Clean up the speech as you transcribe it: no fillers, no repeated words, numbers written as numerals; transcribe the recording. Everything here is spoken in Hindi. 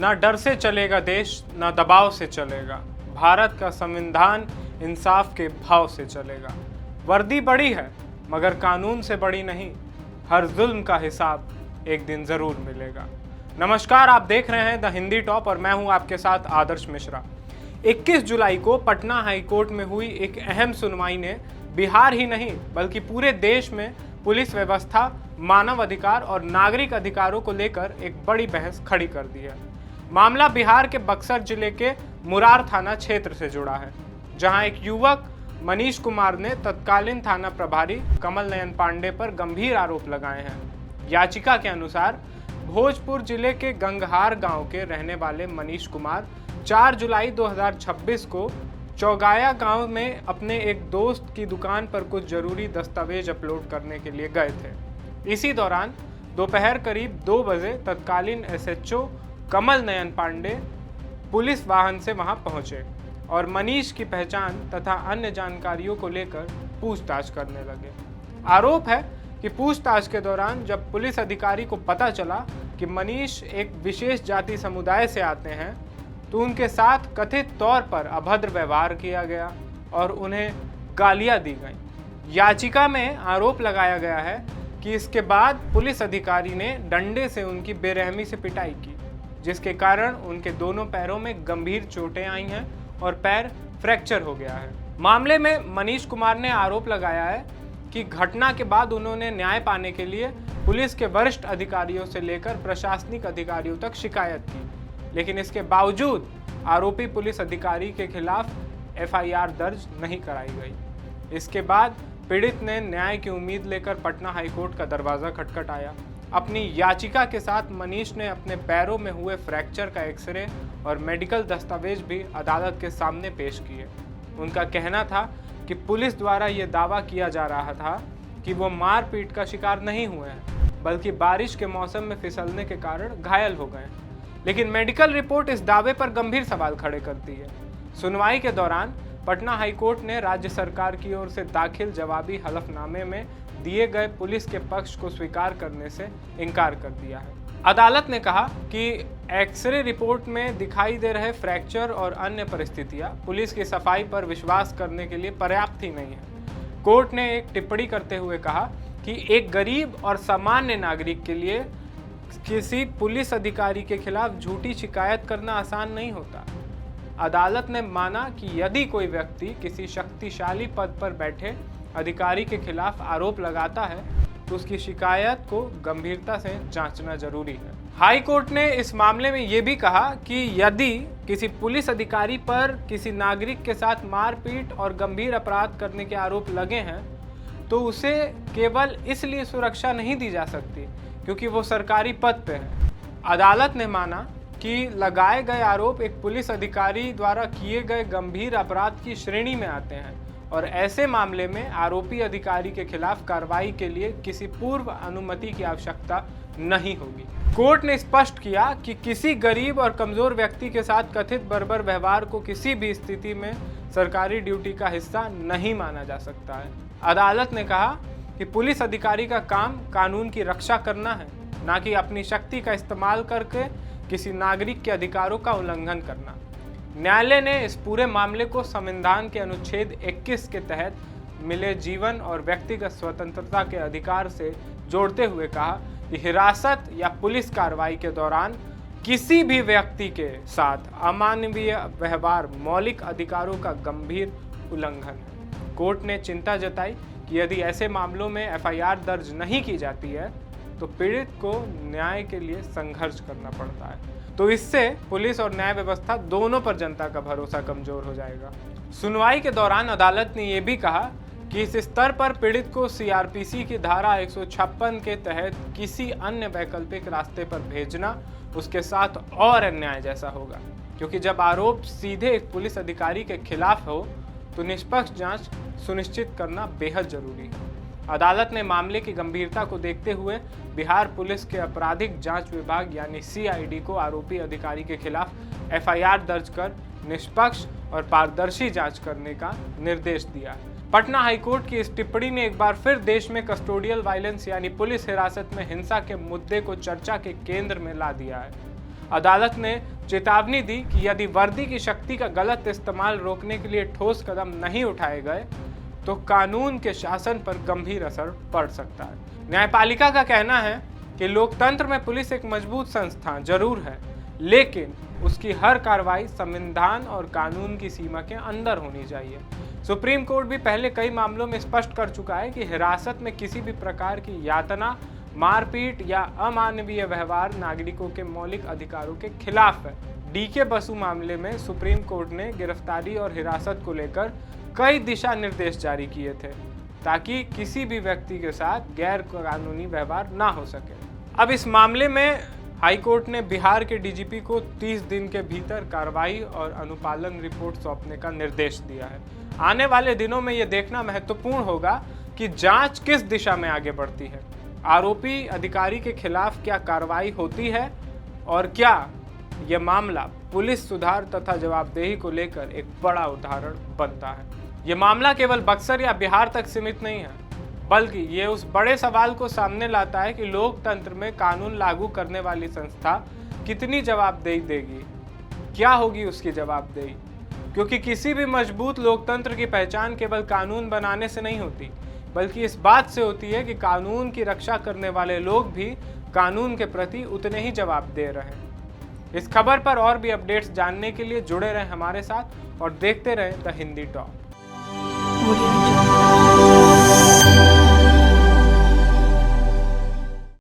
ना डर से चलेगा देश, ना दबाव से चलेगा। भारत का संविधान इंसाफ के भाव से चलेगा। वर्दी बड़ी है मगर कानून से बड़ी नहीं। हर जुल्म का हिसाब एक दिन जरूर मिलेगा। नमस्कार, आप देख रहे हैं द हिंदी टॉप और मैं हूं आपके साथ आदर्श मिश्रा। 21 जुलाई को पटना हाईकोर्ट में हुई एक अहम सुनवाई ने बिहार ही नहीं बल्कि पूरे देश में पुलिस व्यवस्था, मानव अधिकार और नागरिक अधिकारों को लेकर एक बड़ी बहस खड़ी कर दी है। मामला बिहार के बक्सर जिले के मुरार थाना क्षेत्र से जुड़ा है, जहां एक युवक मनीष कुमार ने तत्कालीन थाना प्रभारी कमल नयन पांडे पर गंभीर आरोप लगाए हैं। याचिका के अनुसार भोजपुर जिले के गंगहार गांव के रहने वाले मनीष कुमार 4 जुलाई 2026 को चौगाया गांव में अपने एक दोस्त की दुकान पर कुछ जरूरी दस्तावेज अपलोड करने के लिए गए थे। इसी दौरान दोपहर करीब 2 बजे तत्कालीन एसएचओ कमल नयन पांडे पुलिस वाहन से वहां पहुंचे और मनीष की पहचान तथा अन्य जानकारियों को लेकर पूछताछ करने लगे। आरोप है कि पूछताछ के दौरान जब पुलिस अधिकारी को पता चला कि मनीष एक विशेष जाति समुदाय से आते हैं, तो उनके साथ कथित तौर पर अभद्र व्यवहार किया गया और उन्हें गालियां दी गईं। याचिका में आरोप लगाया गया है कि इसके बाद पुलिस अधिकारी ने डंडे से उनकी बेरहमी से पिटाई की, जिसके कारण उनके दोनों पैरों में गंभीर चोटें आई हैं और पैर फ्रैक्चर हो गया है। मामले में मनीष कुमार ने आरोप लगाया है कि घटना के बाद उन्होंने न्याय पाने के लिए पुलिस के वरिष्ठ अधिकारियों से लेकर प्रशासनिक अधिकारियों तक शिकायत की, लेकिन इसके बावजूद आरोपी पुलिस अधिकारी के खिलाफ एफआईआर दर्ज नहीं कराई गई। इसके बाद पीड़ित ने न्याय की उम्मीद लेकर पटना हाईकोर्ट का दरवाजा खटखटाया। अपनी याचिका के साथ मनीष ने अपने पैरों में हुए फ्रैक्चर का एक्सरे और मेडिकल दस्तावेज भी अदालत के सामने पेश किए। उनका कहना था कि पुलिस द्वारा ये दावा किया जा रहा था कि वो मारपीट का शिकार नहीं हुए हैं, बल्कि बारिश के मौसम में फिसलने के कारण घायल हो गए। लेकिन मेडिकल रिपोर्ट इस दावे पर गंभीर सवाल खड़े करती है। सुनवाई के दौरान पटना हाईकोर्ट ने राज्य सरकार की ओर से दाखिल जवाबी हलफनामे में दिए गए पुलिस के पक्ष को स्वीकार करने से इनकार कर दिया है। अदालत ने कहा कि एक्सरे रिपोर्ट में दिखाई दे रहे फ्रैक्चर और अन्य परिस्थितियां पुलिस की सफाई पर विश्वास करने के लिए पर्याप्त ही नहीं है। कोर्ट ने एक टिप्पणी करते हुए कहा कि एक गरीब और सामान्य नागरिक के लिए किसी पुलिस अधिकारी के खिलाफ झूठी शिकायत करना आसान नहीं होता। अदालत ने माना कि यदि कोई व्यक्ति किसी शक्तिशाली पद पर बैठे अधिकारी के खिलाफ आरोप लगाता है तो उसकी शिकायत को गंभीरता से जांचना जरूरी है। हाई कोर्ट ने इस मामले में ये भी कहा कि यदि किसी पुलिस अधिकारी पर किसी नागरिक के साथ मारपीट और गंभीर अपराध करने के आरोप लगे हैं तो उसे केवल इसलिए सुरक्षा नहीं दी जा सकती क्योंकि वो सरकारी पद पे है। अदालत ने माना कि लगाए गए आरोप एक पुलिस अधिकारी द्वारा किए गए गंभीर अपराध की श्रेणी में आते हैं और ऐसे मामले में आरोपी अधिकारी के खिलाफ कार्रवाई के लिए किसी पूर्व अनुमति की आवश्यकता नहीं होगी। कोर्ट ने स्पष्ट किया कि किसी गरीब और कमजोर व्यक्ति के साथ कथित बर्बर व्यवहार को किसी भी स्थिति में सरकारी ड्यूटी का हिस्सा नहीं माना जा सकता है। अदालत ने कहा कि पुलिस अधिकारी का काम कानून की रक्षा करना है, ना कि अपनी शक्ति का इस्तेमाल करके किसी नागरिक के अधिकारों का उल्लंघन करना। न्यायालय ने इस पूरे मामले को संविधान के अनुच्छेद 21 के तहत मिले जीवन और व्यक्तिगत स्वतंत्रता के अधिकार से जोड़ते हुए कहा कि हिरासत या पुलिस कार्रवाई के दौरान किसी भी व्यक्ति के साथ अमानवीय व्यवहार मौलिक अधिकारों का गंभीर उल्लंघन है। कोर्ट ने चिंता जताई कि यदि ऐसे मामलों में एफआईआर दर्ज नहीं की जाती है तो पीड़ित को न्याय के लिए संघर्ष करना पड़ता है, तो इससे पुलिस और न्याय व्यवस्था दोनों पर जनता का भरोसा कमजोर हो जाएगा। सुनवाई के दौरान अदालत ने यह भी कहा कि इस स्तर पर पीड़ित को सीआरपीसी की धारा 156 के तहत किसी अन्य वैकल्पिक रास्ते पर भेजना उसके साथ और अन्याय जैसा होगा, क्योंकि जब आरोप सीधे एक पुलिस अधिकारी के खिलाफ हो तो निष्पक्ष जांच सुनिश्चित करना बेहद जरूरी है। अदालत ने मामले की गंभीरता को देखते हुए बिहार पुलिस के आपराधिक जांच विभाग यानी सीआईडी को आरोपी अधिकारी के खिलाफ एफआईआर दर्ज कर निष्पक्ष और पारदर्शी जांच करने का निर्देश दिया। पटना हाईकोर्ट की इस टिप्पणी ने एक बार फिर देश में कस्टोडियल वायलेंस यानी पुलिस हिरासत में हिंसा के मुद्दे को चर्चा के केंद्र में ला दिया है। अदालत ने चेतावनी दी कि यदि वर्दी की शक्ति का गलत इस्तेमाल रोकने के लिए ठोस कदम नहीं उठाए गए तो कानून के शासन पर गंभीर असर पड़ सकता है। न्यायपालिका का कहना है कि लोकतंत्र में पुलिस एक मजबूत संस्थान जरूर है, लेकिन उसकी हर कार्रवाई संविधान और कानून की सीमा के अंदर होनी चाहिए। सुप्रीम कोर्ट भी पहले कई मामलों में स्पष्ट कर चुका है कि हिरासत में किसी भी प्रकार की यातना, मारपीट या अमानवीय व्यवहार नागरिकों के मौलिक अधिकारों के खिलाफ है। डीके बसु मामले में सुप्रीम कोर्ट ने गिरफ्तारी और हिरासत को लेकर कई दिशा निर्देश जारी किए थे ताकि किसी भी व्यक्ति के साथ गैर कानूनी व्यवहार ना हो सके। अब इस मामले में हाई कोर्ट ने बिहार के डीजीपी को 30 दिन के भीतर कार्रवाई और अनुपालन रिपोर्ट सौंपने का निर्देश दिया है। आने वाले दिनों में यह देखना महत्वपूर्ण होगा कि जांच किस दिशा में आगे बढ़ती है। आरोपी अधिकारी के खिलाफ क्या कार्रवाई होती है और क्या यह मामला पुलिस सुधार तथा जवाबदेही को लेकर एक बड़ा उदाहरण बनता है। यह मामला केवल बक्सर या बिहार तक सीमित नहीं है, बल्कि ये उस बड़े सवाल को सामने लाता है कि लोकतंत्र में कानून लागू करने वाली संस्था कितनी जवाबदेही देगी, क्या होगी उसकी जवाबदेही। क्योंकि किसी भी मजबूत लोकतंत्र की पहचान केवल कानून बनाने से नहीं होती, बल्कि इस बात से होती है कि कानून की रक्षा करने वाले लोग भी कानून के प्रति उतने ही जवाब दे रहे हैं। इस खबर पर और भी अपडेट्स जानने के लिए जुड़े रहें हमारे साथ और देखते रहें द हिंदी टॉप।